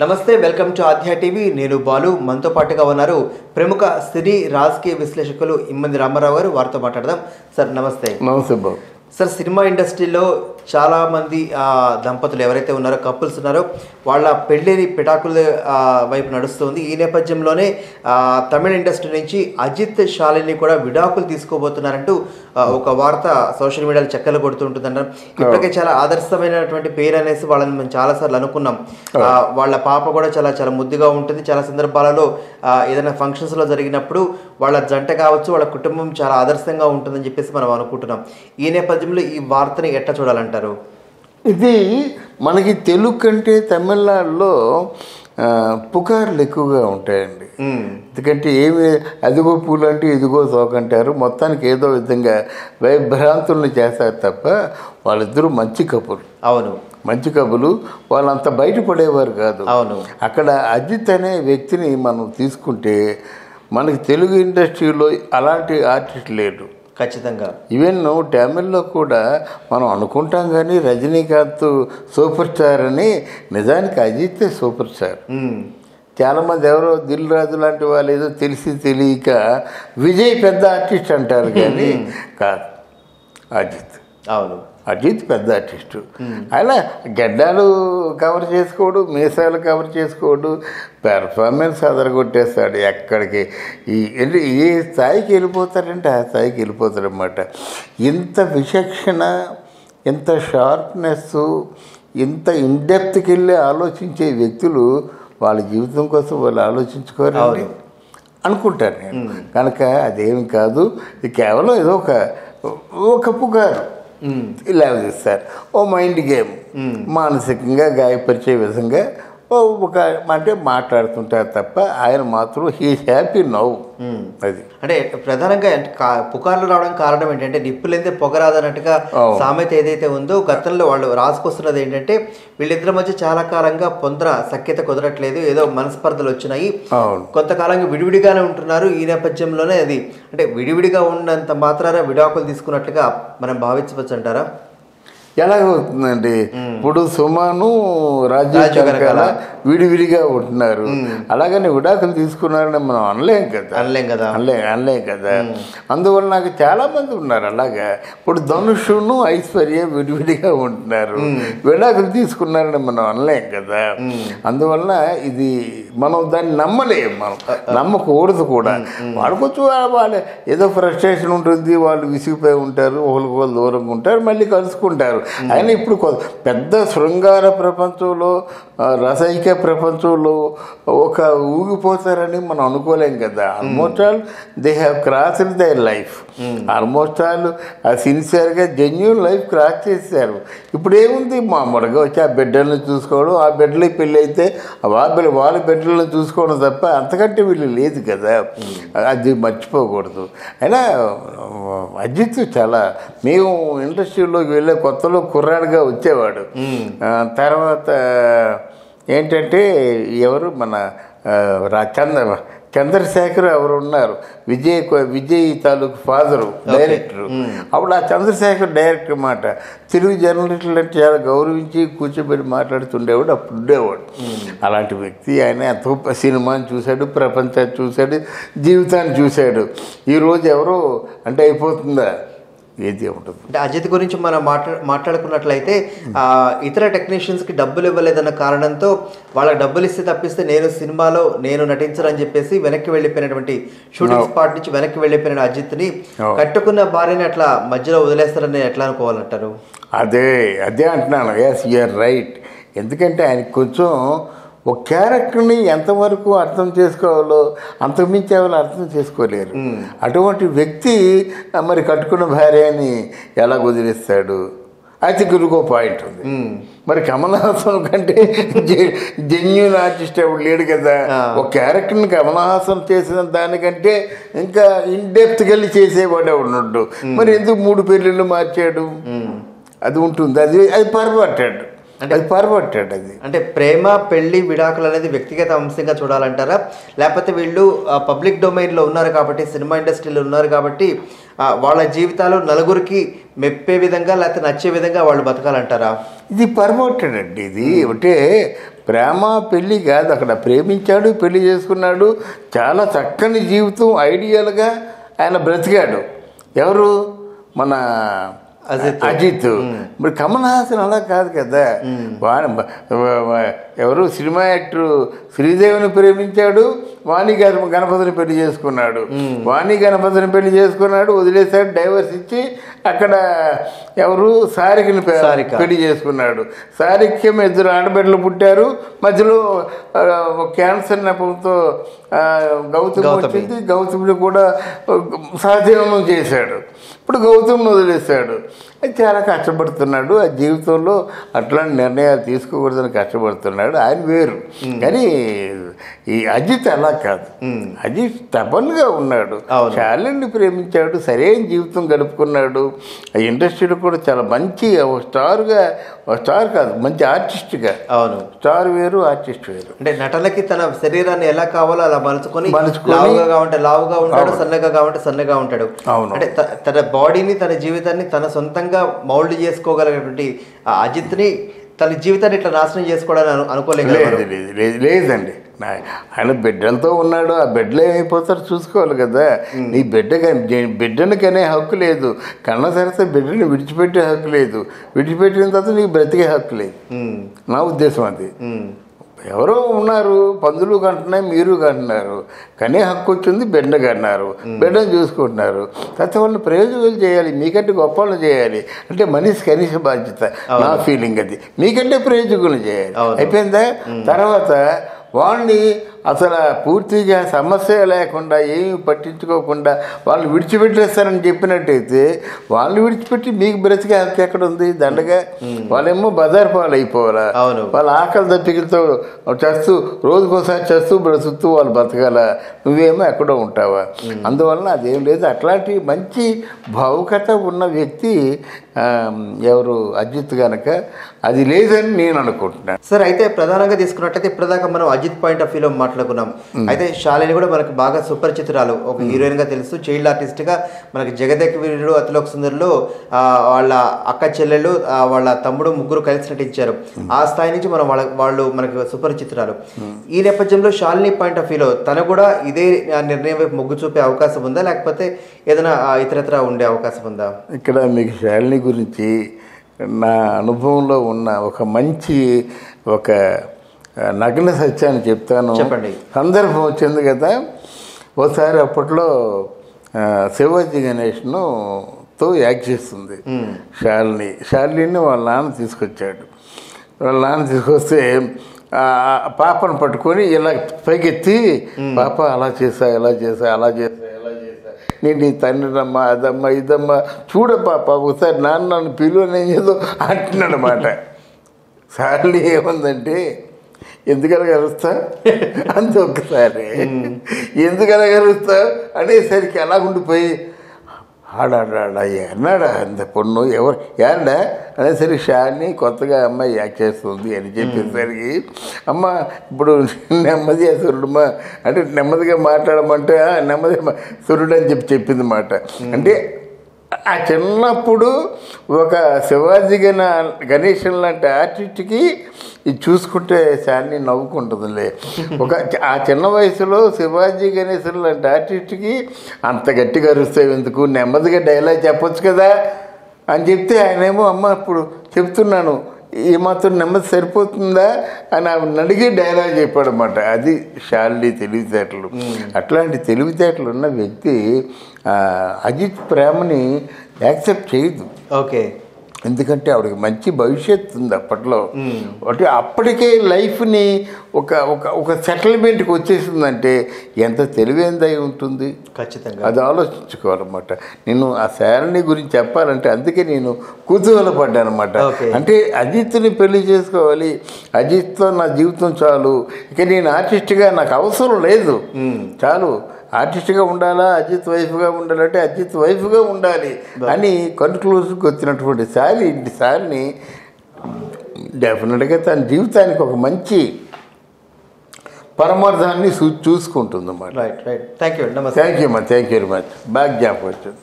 నమస్తే, welcome to ఆధ్యా TV. నేను బాలు. మనతో పాటుగా ఉన్నారు ప్రముఖ సినీ రాజకీయ విశ్లేషకులు ఇమ్మంది రామారావు గారు. వారితో మాట్లాడదాం. సార్ నమస్తే. నమస్తే బాబు. సార్, సినిమా ఇండస్ట్రీలో చాలామంది దంపతులు ఎవరైతే ఉన్నారో, కపుల్స్ ఉన్నారో, వాళ్ళ పెళ్ళిని పిటాకుల వైపు నడుస్తుంది. ఈ నేపథ్యంలోనే తమిళ ఇండస్ట్రీ నుంచి అజిత్ శాలిని కూడా విడాకులు తీసుకోబోతున్నారంటూ ఒక వార్త సోషల్ మీడియాలో చక్కర్లు కొడుతుంటుందన్నారు. ఇప్పటికే చాలా ఆదర్శమైనటువంటి పేరు అనేసి వాళ్ళని మేము చాలాసార్లు అనుకున్నాం. వాళ్ళ పాప కూడా చాలా చాలా ముద్దుగా ఉంటుంది. చాలా సందర్భాలలో ఏదైనా ఫంక్షన్స్లో జరిగినప్పుడు వాళ్ళ జంట కావచ్చు, వాళ్ళ కుటుంబం చాలా ఆదర్శంగా ఉంటుందని చెప్పేసి మనం అనుకుంటున్నాం. ఈ నేపథ్యంలో ఈ వార్తని ఎట్లా చూడాలంటారు? ఇది మనకి తెలుగు కంటే తమిళనాడులో పుకార్లు ఎక్కువగా ఉంటాయండి. ఎందుకంటే ఏమి అదిగో పూలు అంటే ఇదిగో తోకంటారు. మొత్తానికి ఏదో విధంగా భయభ్రాంతుల్ని చేస్తారు తప్ప వాళ్ళిద్దరూ మంచి కపులు. అవును, మంచి కబులు. వాళ్ళంత బయటపడేవారు కాదు. అవును. అక్కడ అజిత్ అనే వ్యక్తిని మనం తీసుకుంటే మనకి తెలుగు ఇండస్ట్రీలో అలాంటి ఆర్టిస్ట్ లేడు. ఖచ్చితంగా. ఈవెన్ తమిళ్లో కూడా మనం అనుకుంటాం కానీ రజనీకాంత్ సూపర్ స్టార్ అని, నిజానికి అజిత్ సూపర్ స్టార్. చాలామంది ఎవరో దిల్ రాజు లాంటి వాళ్ళు ఏదో తెలిసి తెలియక విజయ్ పెద్ద ఆర్టిస్ట్ అంటారు కానీ కాదు, అజిత్. అవును, అజిత్ పెద్ద ఆర్టిస్టు. అలా గడ్డాలు కవర్ చేసుకోడు, మీసాలు కవర్ చేసుకోడు, పెర్ఫార్మెన్స్ అదరగొట్టేస్తాడు. ఎక్కడికి ఏ స్థాయికి వెళ్ళిపోతారంటే ఆ స్థాయికి వెళ్ళిపోతారన్నమాట. ఇంత విచక్షణ, ఇంత షార్ప్నెస్, ఇంత ఇన్డెప్త్కి వెళ్ళి ఆలోచించే వ్యక్తులు వాళ్ళ జీవితం కోసం వాళ్ళు ఆలోచించుకోరండి అనుకుంటాను నేను. కనుక అదేమి కాదు, ఇది కేవలం ఏదో ఒక పుకారు ఇలా తీస్తారు. ఓ మైండ్ గేమ్, మానసికంగా గాయపరిచే విధంగా ఒక అంటే మాట్లాడుతుంటారు తప్ప ఆయన మాత్రం హీస్ హ్యాపీ నౌ. అది అంటే ప్రధానంగా పుకార్లు రావడానికి కారణం ఏంటంటే నిప్పులైతే పొగరాదన్నట్టుగా సామెత ఏదైతే ఉందో, గతంలో వాళ్ళు రాసుకొస్తున్నది ఏంటంటే వీళ్ళిద్దరి మధ్య చాలా కాలంగా సఖ్యత కుదరట్లేదు, ఏదో మనస్పర్ధలు వచ్చినాయి, కొంతకాలంగా విడివిడిగానే ఉంటున్నారు. ఈ నేపథ్యంలోనే అది అంటే విడివిడిగా ఉన్నంత మాత్రాన విడాకులు తీసుకున్నట్లుగా మనం భావించవచ్చు అంటారా? ఎలాగవుతుందండి? ఇప్పుడు సుమాను రాజ్యం విడివిడిగా ఉంటున్నారు, అలాగని విడాకులు తీసుకున్నారని మనం అనలేం కదా. అందువల్ల నాకు చాలా మంది ఉన్నారు అలాగా. ఇప్పుడు ధనుషును ఐశ్వర్య విడివిడిగా ఉంటున్నారు, విడాకులు తీసుకున్నారని మనం అనలేం కదా. అందువల్ల ఇది మనం దాన్ని మనం నమ్మకూడదు కూడా. వాళ్ళకొచ్చు వాళ్ళు ఏదో ఫ్రస్ట్రేషన్ ఉంటుంది, వాళ్ళు విసిగిపోయి ఉంటారు, ఒకరికొకరు దూరంగా ఉంటారు, మళ్ళీ కలుసుకుంటారు. అయినా ఇప్పుడు పెద్ద శృంగార ప్రపంచంలో, రసైక ప్రపంచంలో ఒక ఊగిపోతారని మనం అనుకోలేం కదా. Almost all they have crossed their life. Almost all సిన్సియర్గా జెన్యూన్ లైఫ్ క్రాస్ చేశారు. ఇప్పుడు ఏముంది, మామూలుగా వచ్చి ఆ బిడ్డలను చూసుకోవడం, ఆ బిడ్డలకి పెళ్ళి అయితే వాళ్ళ బిడ్డలను చూసుకోవడం తప్ప అంతకంటే వీళ్ళు లేదు కదా. అది మర్చిపోకూడదు. అయినా అజిత్ చాలా, మేము ఇండస్ట్రీలోకి వెళ్ళే కొత్తలో కుర్రాడుగా వచ్చేవాడు. తర్వాత ఏంటంటే ఎవరు మన చంద్రశేఖర్ ఎవరు ఉన్నారు, విజయ్ తాలూకు ఫాదరు డైరెక్టరు. అప్పుడు ఆ చంద్రశేఖర్ డైరెక్టర్ మాట తెలుగు జర్నలిస్టులు అంటే చాలా గౌరవించి కూర్చోబెట్టి మాట్లాడుతుండేవాడు. అప్పుడు ఉండేవాడు అలాంటి వ్యక్తి. ఆయన ఎంతో సినిమాని చూశాడు, ప్రపంచాన్ని చూశాడు, జీవితాన్ని చూశాడు. ఈరోజు ఎవరో అంటే అయిపోతుందా? ఏది ఉంటుంది. అంటే అజిత్ గురించి మనం మాట్లాడుకున్నట్లయితే ఇతర టెక్నీషియన్స్కి డబ్బులు ఇవ్వలేదన్న కారణంతో వాళ్ళకి డబ్బులు ఇస్తే తప్పిస్తే సినిమాలో నేను నటించాలని చెప్పేసి వెనక్కి వెళ్ళిపోయినటువంటి షూటింగ్ స్పాట్ నుంచి వెనక్కి వెళ్ళిపోయిన అజిత్ని కట్టుకున్న భార్యని అట్లా మధ్యలో వదిలేస్తారని ఎట్లా అనుకోవాలంటారు? అదే అంటున్నాను. Yes, you're right. ఎందుకంటే ఆయనకి కొంచెం ఒక క్యారెక్టర్ని ఎంతవరకు అర్థం చేసుకోవాలో అంతకుమించి ఎవరు అర్థం చేసుకోలేరు. అటువంటి వ్యక్తి మరి కట్టుకున్న భార్యని ఎలా వదిలేస్తాడు? అయితే ఇంకో పాయింట్ ఉంది. మరి కమల్ హాసన్ కంటే జెన్యూన్ ఆర్టిస్ట్ ఎవరు లేడు కదా. ఒక క్యారెక్టర్ని కమల్ హాసన్ చేసిన దానికంటే ఇంకా ఇన్డెప్త్కి వెళ్ళి చేసేవాడు ఎవడు. మరి ఎందుకు 3 పెళ్ళిళ్ళు మార్చాడు? అది ఉంటుంది, అది పర్వాటాడు. అది పొరపట్టాడు. అది అంటే ప్రేమ పెళ్లి విడాకులు అనేది వ్యక్తిగత అంశంగా చూడాలంటారా, లేకపోతే వీళ్ళు పబ్లిక్ డొమైన్లో ఉన్నారు కాబట్టి, సినిమా ఇండస్ట్రీలో ఉన్నారు కాబట్టి వాళ్ళ జీవితాలు నలుగురికి మెప్పే విధంగా లేకపోతే నచ్చే విధంగా వాళ్ళు బతకాలంటారా? ఇది పొరపట్టాడండి. ఇది అంటే ప్రేమ పెళ్ళి కాదు, అక్కడ ప్రేమించాడు, పెళ్లి చేసుకున్నాడు, చాలా చక్కని జీవితం ఐడియల్గా ఆయన బ్రతికాడు. ఎవరు? మన అజిత్. మరి కమల్ హాసన్ అలా కాదు కదా. ఎవరు సినిమా యాక్టర్ శ్రీదేవిని ప్రేమించాడు, వాణి గణపతిని పెళ్లి చేసుకున్నాడు. వాణి గణపతిని పెళ్లి చేసుకున్నాడు, వదిలేశాడు, డైవర్స్ ఇచ్చి అక్కడ ఎవరు సారికని పెళ్లి చేసుకున్నాడు. సారిక్కి 2 ఆడబిడ్డలు పుట్టారు. మధ్యలో క్యాన్సర్ నెపంతో గౌతమ్ వచ్చింది. గౌతమ్ని కూడా సహజీవనం చేశాడు. ఇప్పుడు గౌతమ్ని వదిలేశాడు. చాలా కష్టపడుతున్నాడు. ఆ జీవితంలో అట్లాంటి నిర్ణయాలు తీసుకోకూడదని కష్టపడుతున్నాడు. ఆయన వేరు. కానీ ఈ అజిత్ అలా కాదు. అజిత్ స్టబన్గా ఉన్నాడు, శాలిని ప్రేమించాడు, సరైన జీవితం గడుపుకున్నాడు. ఆ ఇండస్ట్రీలో కూడా చాలా మంచి స్టార్గా, స్టార్ కాదు మంచి ఆర్టిస్ట్గా. అవును, స్టార్ వేరు, ఆర్టిస్ట్ వేరు. అంటే నటనకి తన శరీరాన్ని ఎలా కావాలో అలా మలుచుకొని లావుగా కావాలంటే లావుగా ఉంటాడు, సన్నగా కావాలంటే సన్నగా ఉంటాడు. అవును, అంటే తన బాడీని, తన జీవితాన్ని తన సొంతంగా మౌల్డ్ చేసుకోగలిగినటువంటి అజిత్ని తన జీవితాన్ని ఇట్లా నాశనం చేసుకోవడానికి అనుకోలేదు. లేదండి, ఆయన బిడ్డలతో ఉన్నాడు. ఆ బిడ్డలు ఏమైపోతారు చూసుకోవాలి కదా. నీ బిడ్డని కనే హక్కు లేదు, కన్న సరితే బిడ్డని విడిచిపెట్టే హక్కు లేదు, విడిచిపెట్టిన తర్వాత నీకు బ్రతికే హక్కు లేదు. నా ఉద్దేశం అది. ఎవరో ఉన్నారు, పందులు కంటున్నాయి, మీరు కంటున్నారు, కనే హక్కు వచ్చింది, బిడ్డ కన్నారు, బిడ్డను చూసుకుంటున్నారు. తర్వాత వాళ్ళని ప్రయోజకులు చేయాలి, మీకంటే గొప్ప వాళ్ళు చేయాలి. అంటే మనిషి కనీస బాధ్యత, నా ఫీలింగ్ అది. మీకంటే ప్రయోజకులు చేయాలి. అయిపోయిందా? తర్వాత వాళ్ళని అసలు పూర్తిగా సమస్య లేకుండా ఏమి పట్టించుకోకుండా వాళ్ళు విడిచిపెట్టేస్తారని చెప్పినట్టయితే వాళ్ళని విడిచిపెట్టి మీకు బ్రతికే హక్కు ఎక్కడ ఉంది? దండగా వాళ్ళేమో బజార్ పాలు అయిపోవాలా? వాళ్ళ ఆకలి దప్పికలతో చేస్తూ రోజుకోసారి చేస్తూ బ్రతుకుతూ వాళ్ళు బతకాల, నువ్వేమో ఎక్కడో ఉంటావా? అందువలన అదేం లేదు. అట్లాంటి మంచి భావుకత ఉన్న వ్యక్తి ఎవరు? అజిత్ కనుక అది లేదని నేను అనుకుంటున్నాను. సార్, అయితే ప్రధానంగా తీసుకున్నట్లయితే ఇప్పటిదాకా మనం అజిత్ పాయింట్ ఆఫ్ వ్యూలో మాట్లాడుకున్నాం. అయితే శాలిని కూడా మనకు బాగా సుపరిచితురాలు, ఒక హీరోయిన్ గా తెలుసు, చైల్డ్ ఆర్టిస్ట్ గా మనకి జగదేక వీరుడు, అతిలోక సుందరిలో వాళ్ళ అక్క చెల్లెళ్ళు, వాళ్ళ తమ్ముడు ముగ్గురు కలిసి నటించారు. ఆ స్థాయి నుంచి మనం వాళ్ళు మనకి సుపరిచితురాలు. ఈ నేపథ్యంలో శాలిని పాయింట్ ఆఫ్ వ్యూలో తను కూడా ఇదే నిర్ణయం వైపు మొగ్గు చూపే అవకాశం ఉందా, లేకపోతే ఏదైనా ఇతరత్ర ఉండే అవకాశం ఉందా? ఇక్కడ మీకు శాలిని గురించి నా అనుభవంలో ఉన్న ఒక మంచి ఒక నగ్న సత్యాన్ని చెప్తాను. చెప్పండి. సందర్భం వచ్చింది కదా, ఒకసారి అప్పట్లో శివాజీ గణేష్తో యాక్ట్ చేస్తుంది శాలిని వాళ్ళ నాన్న తీసుకొచ్చాడు. వాళ్ళ నాన్న తీసుకొస్తే పాపను పట్టుకొని ఇలా పైకెత్తి, పాప అలా చేసా, ఇలా చేసా, అలా చేసా, ఇలా చేసా, నేను నీ తండ్రినమ్మా, అదమ్మా, ఇదమ్మా, చూడ పాప ఒకసారి నాన్న నన్ను పిలువని ఏదో అంటున్నాడనమాట. శాలిని ఏముందంటే, ఎందుకలా కలుస్తా అంతే, ఒక్కసారి ఎందుకలా కలుస్తా అనేసరికి అలా ఉండిపోయి ఆడాడా ఎన్నాడా అంత పొన్ను ఎవరు ఏడా అనేసరికి శాలిని కొత్తగా అమ్మాయి యాక్ట్ చేస్తుంది అని చెప్పేసరికి, అమ్మ ఇప్పుడు నెమ్మదిగా సురుడుమా అంటే నెమ్మదిగా మాట్లాడమంటే నెమ్మదిగా సురుడు అని చెప్పింది మాట. అంటే ఆ చిన్నప్పుడు ఒక శివాజీ గణేషన్ లాంటి ఆర్టిస్ట్కి ఇది చూసుకుంటే శాలిని నవ్వుకుంటుందిలే. ఆ చిన్న వయసులో శివాజీ గణేషన్ లాంటి ఆర్టిస్ట్కి అంత గట్టిగా అరుస్తాయి ఎందుకు, నెమ్మదిగా డైలాగ్ చెప్పొచ్చు కదా అని చెప్తే ఆయనేమో, అమ్మ ఇప్పుడు చెప్తున్నాను, ఏమాత్రం నెమ్మది సరిపోతుందా అని ఆవిడ అడిగి డైలాగ్ చెప్పాడనమాట. అది శాలిని తెలివితేటలు. అట్లాంటి తెలివితేటలు ఉన్న వ్యక్తి అజిత్ ప్రేమని యాక్సెప్ట్ చేయదు. ఓకే, ఎందుకంటే ఆవిడకి మంచి భవిష్యత్తు ఉంది అప్పట్లో. అంటే అప్పటికే లైఫ్ని ఒక సెటిల్మెంట్కి వచ్చేసిందంటే ఎంత తెలివైందై ఉంటుంది, ఖచ్చితంగా అది ఆలోచించుకోవాలన్నమాట. నేను ఆ శాలిని గురించి చెప్పాలంటే అందుకే నేను కుతూహలపడ్డాను అనమాట. అంటే అజిత్ని పెళ్లి చేసుకోవాలి, అజిత్తో నా జీవితం చాలు, ఇక నేను ఆర్టిస్ట్గా నాకు అవసరం లేదు, చాలు, ఆర్టిస్ట్గా ఉండాలా, అజిత్ వైఫ్గా ఉండాలంటే అజిత్ వైఫ్గా ఉండాలి అని కన్క్లూజన్కి వచ్చినటువంటి శాలిని డెఫినెట్గా తన జీవితానికి ఒక మంచి పరమార్థాన్ని చూసుకుంటుంది అన్నమాట. Right thank you. Thank you very much. బాగా జ్ఞాపకం వచ్చింది.